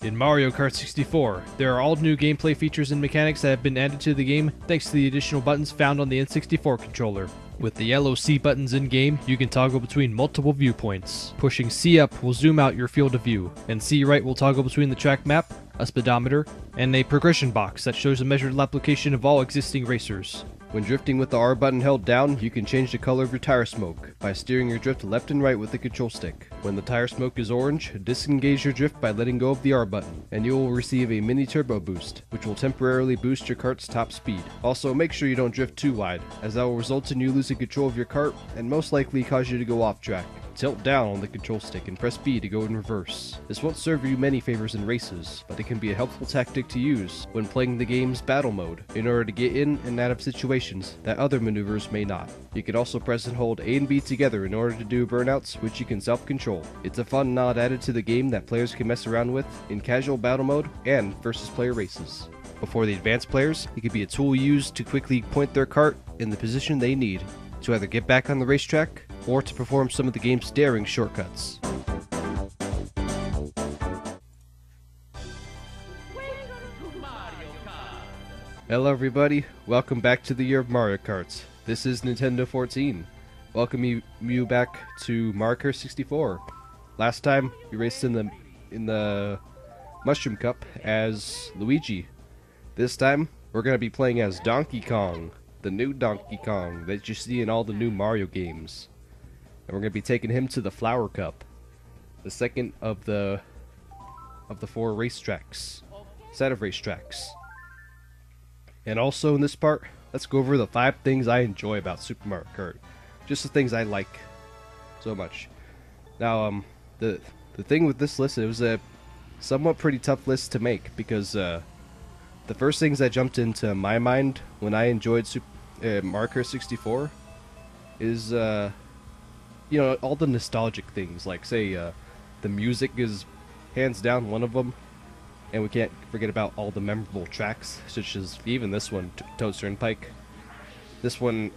In Mario Kart 64, there are all new gameplay features and mechanics that have been added to the game thanks to the additional buttons found on the N64 controller. With the yellow C buttons in-game, you can toggle between multiple viewpoints. Pushing C up will zoom out your field of view, and C right will toggle between the track map, a speedometer, and a progression box that shows a measured application of all existing racers. When drifting with the R button held down, you can change the color of your tire smoke by steering your drift left and right with the control stick. When the tire smoke is orange, disengage your drift by letting go of the R button, and you will receive a mini turbo boost, which will temporarily boost your kart's top speed. Also, make sure you don't drift too wide, as that will result in you losing control of your kart and most likely cause you to go off track. Tilt down on the control stick and press B to go in reverse. This won't serve you many favors in races, but it can be a helpful tactic to use when playing the game's battle mode in order to get in and out of situations that other maneuvers may not. You can also press and hold A and B together in order to do burnouts, which you can self-control. It's a fun nod added to the game that players can mess around with in casual battle mode and versus player races. Before the advanced players, it can be a tool used to quickly point their kart in the position they need to either get back on the racetrack or to perform some of the game's daring shortcuts. Hello everybody, welcome back to the Year of Mario Kart. This is Nintendo 14. Welcome you back to Mario Kart 64. Last time we raced in the Mushroom Cup as Luigi. This time we're going to be playing as Donkey Kong, the new Donkey Kong that you see in all the new Mario games. And we're going to be taking him to the Flower Cup, the second of the 4 racetracks, set of racetracks. And also in this part, let's go over the 5 things I enjoy about Super Mario Kart. Just the things I like so much. Now, the thing with this list, it was a somewhat pretty tough list to make because the first things that jumped into my mind when I enjoyed Mario Kart 64 is you know, all the nostalgic things, like say the music is hands down one of them, and we can't forget about all the memorable tracks, such as even this one, Toad's Turnpike. This one,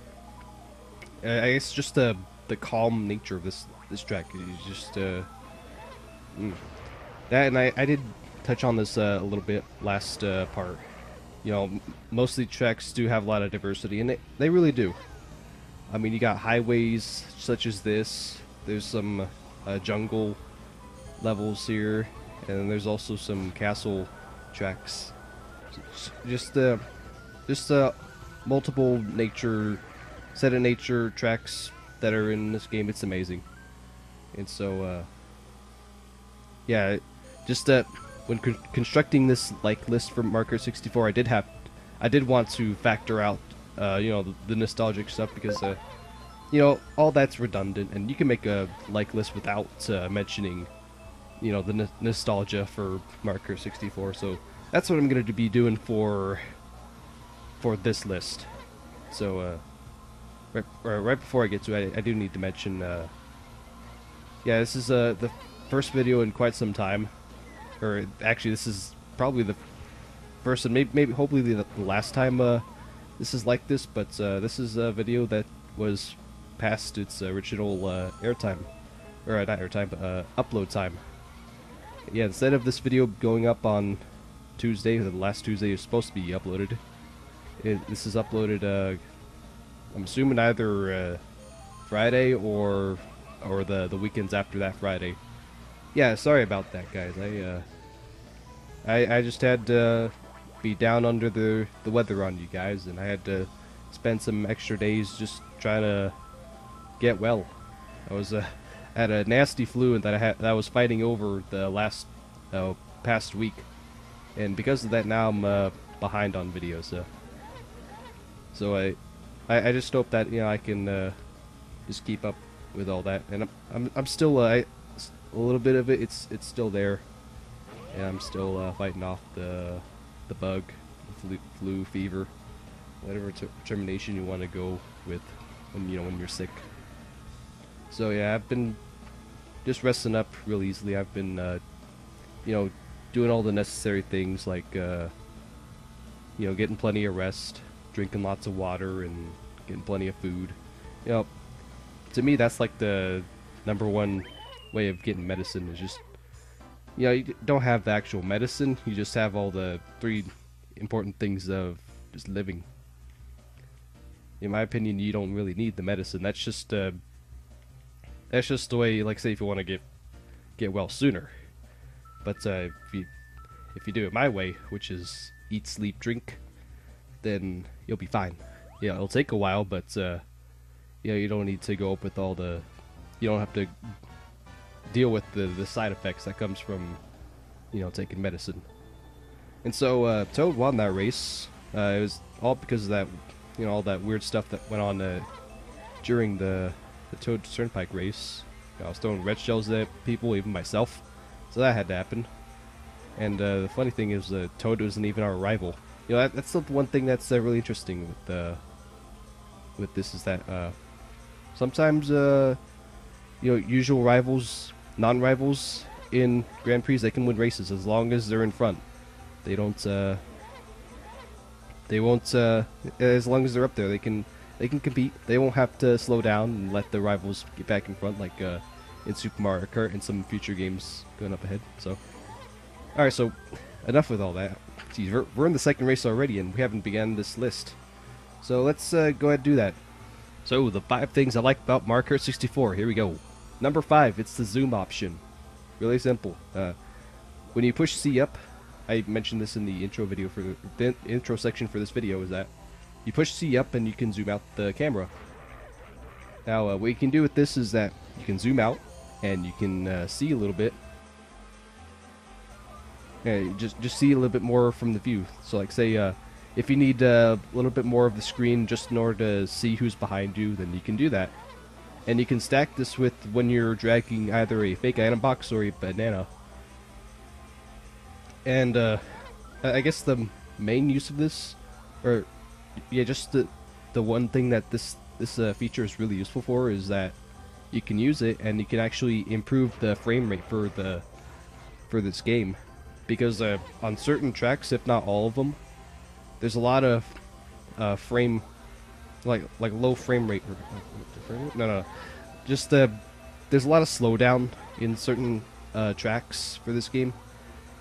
I guess, just the calm nature of this track is just that, and I did touch on this a little bit last part. You know, most of the tracks do have a lot of diversity, and they really do. I mean, you got highways such as this. There's some jungle levels here, and there's also some castle tracks. Just multiple set of nature tracks that are in this game. It's amazing. And so, yeah, just when constructing this list for Mario Kart 64, I did want to factor out you know, the nostalgic stuff, because you know, all that's redundant, and you can make a list without mentioning, you know, the nostalgia for Mario Kart 64. So that's what I'm going to be doing for this list. So right before I get to it, I do need to mention, yeah, this is the first video in quite some time, or actually this is probably the first and maybe hopefully the last time this is like this, but this is a video that was past its original airtime, or not airtime, but upload time. Yeah, instead of this video going up on Tuesday, the last Tuesday it was supposed to be uploaded, this is uploaded, I'm assuming either Friday or the weekends after that Friday. Yeah, sorry about that, guys. I just had to be down under the weather on you guys, and I had to spend some extra days just trying to get well. I was had a nasty flu that I was fighting over the last past week, and because of that now I'm behind on videos. So I just hope that, you know, I can just keep up with all that, and I'm still a little bit of it. It's still there, and I'm still fighting off the bug, the flu, fever, whatever termination you want to go with when you're sick. So yeah, I've been just resting up real easily. I've been you know, doing all the necessary things like you know, getting plenty of rest, drinking lots of water, and getting plenty of food. You know, to me that's like the #1 way of getting medicine, is just you know, you don't have the actual medicine. You just have all the 3 important things of just living. In my opinion, you don't really need the medicine. That's just the way. Like, say if you want to get well sooner. But if you do it my way, which is eat, sleep, drink, then you'll be fine. Yeah, it'll take a while, but yeah, you don't need to go up with all the. You don't have to deal with the side effects that comes from, you know, taking medicine. And so Toad won that race. It was all because of that, you know, all that weird stuff that went on during the Toad Turnpike race. You know, I was throwing red shells at people, even myself, so that had to happen. And the funny thing is, Toad wasn't even our rival. You know, that's the one thing that's really interesting with this is that sometimes you know, usual rivals, non-rivals in Grand Prix, they can win races as long as they're in front. They don't. They won't. As long as they're up there, they can compete. They won't have to slow down and let the rivals get back in front, like in Super Mario Kart and some future games going up ahead. So, all right. So, enough with all that. Jeez, we're in the second race already, and we haven't begun this list. So let's go ahead and do that. So the 5 things I like about Mario Kart 64. Here we go. Number 5, it's the zoom option. Really simple. When you push C up, I mentioned this in the intro video for the intro section for this video, is that you push C up and you can zoom out the camera. Now, what you can do with this is that you can zoom out and you can see a little bit. Yeah, just see a little bit more from the view. So, like, say if you need a little bit more of the screen just in order to see who's behind you, then you can do that. And you can stack this with when you're dragging either a fake item box or a banana. And I guess the main use of this, or yeah, just the one thing that this feature is really useful for is that you can use it and you can actually improve the frame rate for this game, because on certain tracks, if not all of them, there's a lot of like low frame rate. No. Just there's a lot of slowdown in certain tracks for this game,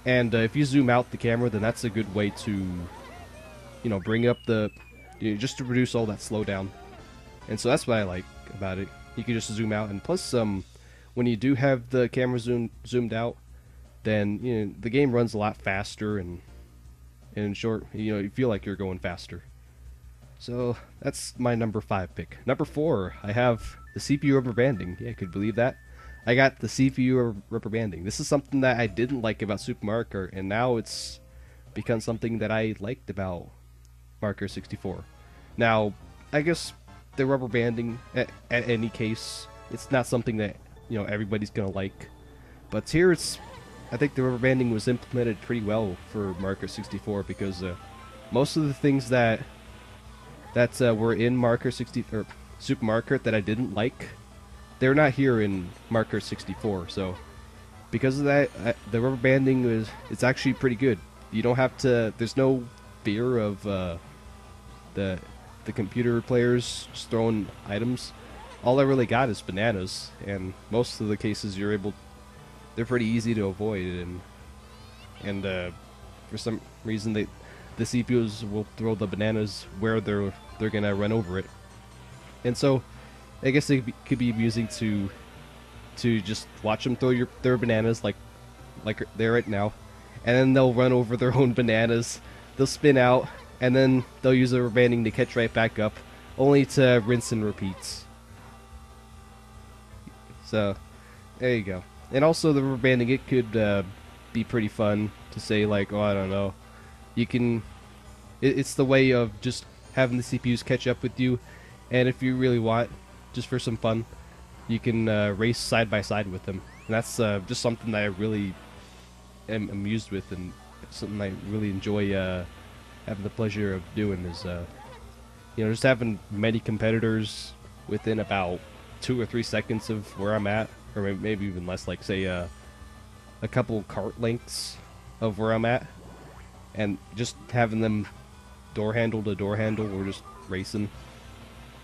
and if you zoom out the camera, then that's a good way to, you know, bring up just to reduce all that slowdown. And so that's what I like about it. You can just zoom out, and plus when you do have the camera zoomed out, then you know the game runs a lot faster, and in short, you know, you feel like you're going faster. So that's my number 5 pick. Number 4, I have the CPU rubber banding. Yeah, could believe that. I got the CPU rubber banding. This is something that I didn't like about Super Mario Kart, and now it's become something that I liked about Mario Kart 64. Now, I guess the rubber banding, at any case, it's not something that, you know, everybody's gonna like. But here I think the rubber banding was implemented pretty well for Mario Kart 64, because most of the things that were in Mario Kart 60 or Super Mario Kart that I didn't like, they're not here in Mario Kart 64. So because of that, the rubber banding it's actually pretty good. You don't have to. There's no fear of the computer players just throwing items. All I really got is bananas, and most of the cases they're pretty easy to avoid, and for some reason the CPUs will throw the bananas where they're gonna run over it. And so I guess it could be amusing to just watch them throw their bananas like they're right now, and then they'll run over their own bananas, they'll spin out, and then they'll use the rubber banding to catch right back up, only to rinse and repeat. So there you go. And also the rubber banding, it could be pretty fun to say, like, oh, I don't know, you can, it's the way of just having the CPUs catch up with you, and if you really want, just for some fun, you can race side by side with them. And that's just something that I really am amused with, and something I really enjoy having the pleasure of doing is, you know, just having many competitors within about 2 or 3 seconds of where I'm at, or maybe even less, like, say, a couple cart lengths of where I'm at, and just having them door handle to door handle, or just racing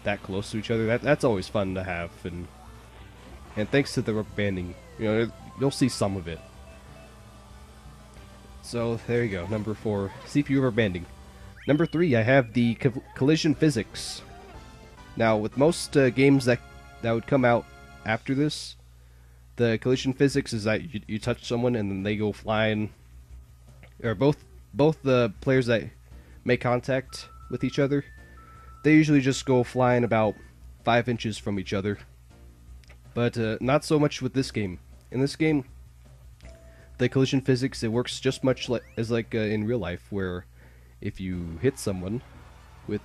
that close to each other. That's always fun to have, and thanks to the rubber banding, you know, you'll see some of it. So there you go. Number 4, CPU overbanding. Number 3, I have the collision physics. Now, with most games that would come out after this, the collision physics is that you touch someone and then they go flying, or both the players that make contact with each other, they usually just go flying about 5 inches from each other. But not so much with this game. In this game, the collision physics, it works just much as in real life, where if you hit someone with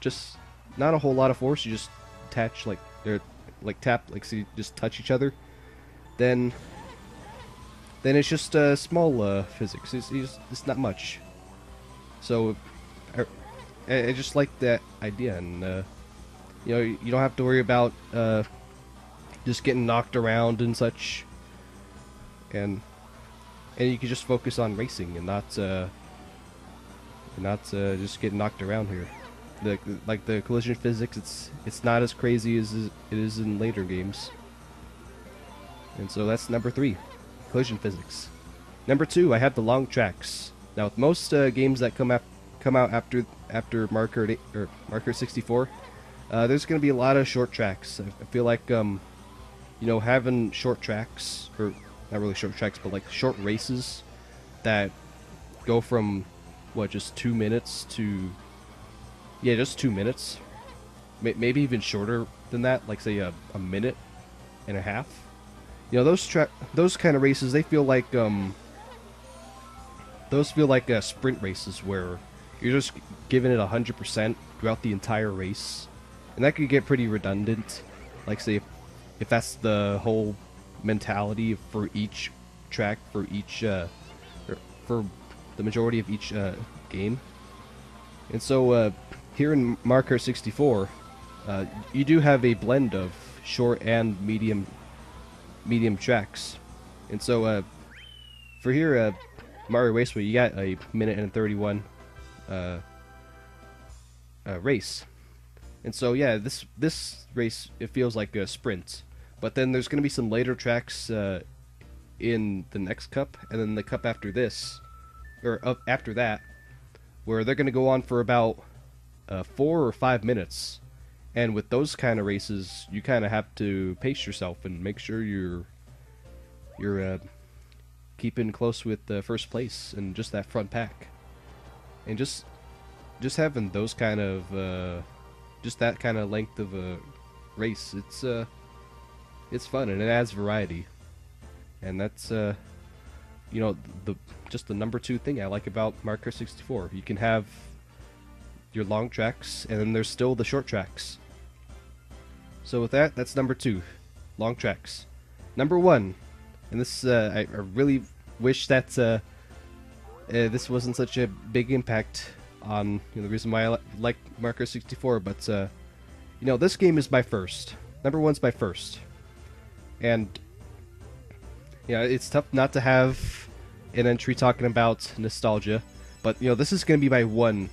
just not a whole lot of force, you just tap, so you just touch each other, then it's just small physics. It's not much. So I just like that idea, and you don't have to worry about just getting knocked around and such, and you can just focus on racing and not just getting knocked around here. The collision physics, it's not as crazy as it is in later games. And so that's number 3, collision physics. Number 2, I have the long tracks. Now, with most games that come out after Mario Kart 8, or Mario Kart 64, there's going to be a lot of short tracks. I feel like having short tracks, or not really short tracks, but like short races that go from just 2 minutes to just 2 minutes, maybe even shorter than that, like say a minute and a half. Those kind of races, they feel like sprint races where you're just giving it 100% throughout the entire race, and that could get pretty redundant. Like say if that's the whole mentality for each track, for each for the majority of each game. And so here in Mario Kart 64, you do have a blend of short and medium tracks. And so for here, Mario Raceway, you got a minute and 31 race. And so yeah, this race, it feels like a sprint. But then there's going to be some later tracks in the next cup, and then the cup after this, or after that, where they're going to go on for about 4 or 5 minutes. And with those kind of races, you kind of have to pace yourself and make sure you're keeping close with first place and just that front pack. And just having those kind of just that kind of length of a race, it's fun and it adds variety. And that's just the number 2 thing I like about Mario Kart 64. You can have your long tracks, and then there's still the short tracks. So with that, that's number 2, long tracks. Number 1, and this I really wish that this wasn't such a big impact on the reason why I like Mario Kart 64, but this game is my first. Number 1's my first, and it's tough not to have an entry talking about nostalgia, but this is going to be my one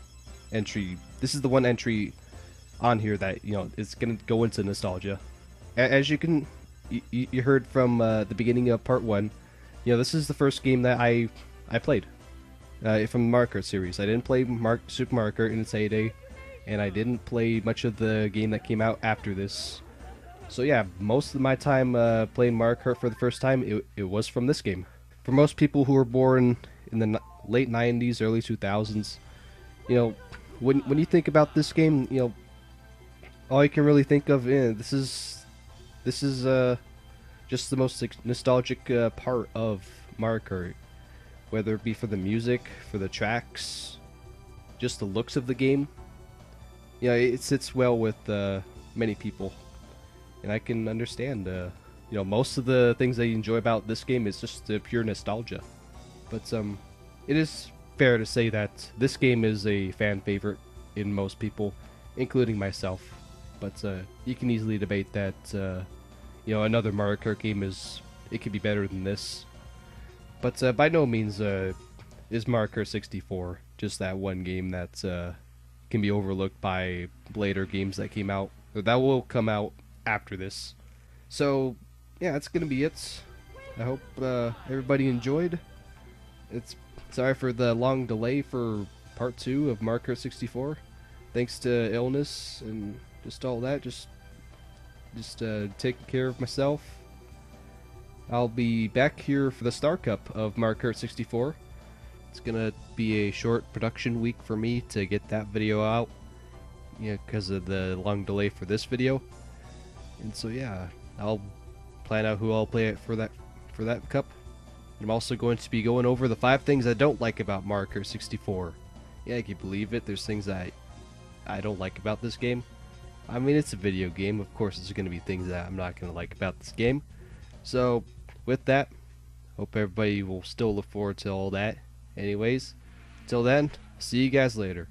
entry. This is the one entry on here that is going to go into nostalgia. As you heard from the beginning of part 1, this is the first game that I played from the Mario Kart series. I didn't play Super Mario Kart in its heyday, and I didn't play much of the game that came out after this. So yeah, most of my time playing Mario Kart for the first time, it was from this game. For most people who were born in the late 90s, early 2000s, when you think about this game, all you can really think of, this is just the most nostalgic part of Mario Kart. Whether it be for the music, for the tracks, just the looks of the game. It sits well with many people. And I can understand, most of the things I enjoy about this game is just pure nostalgia. But it is fair to say that this game is a fan favorite in most people, including myself. But you can easily debate that, another Mario Kart game could be better than this. But by no means is Mario Kart 64 just that one game that can be overlooked by later games that came out, or that will come out after this. So yeah, that's gonna be it. I hope everybody enjoyed. Sorry for the long delay for part 2 of Mario Kart 64. Thanks to illness and just all that. Just taking care of myself. I'll be back here for the Star Cup of Mario Kart 64. It's gonna be a short production week for me to get that video out. Yeah, because of the long delay for this video. And so yeah, I'll plan out who I'll play it for that cup. I'm also going to be going over the 5 things I don't like about Mario Kart 64. Yeah, can you believe it? There's things that I don't like about this game. I mean, it's a video game. Of course, there's going to be things that I'm not going to like about this game. So, with that, hope everybody will still look forward to all that. Anyways, till then, see you guys later.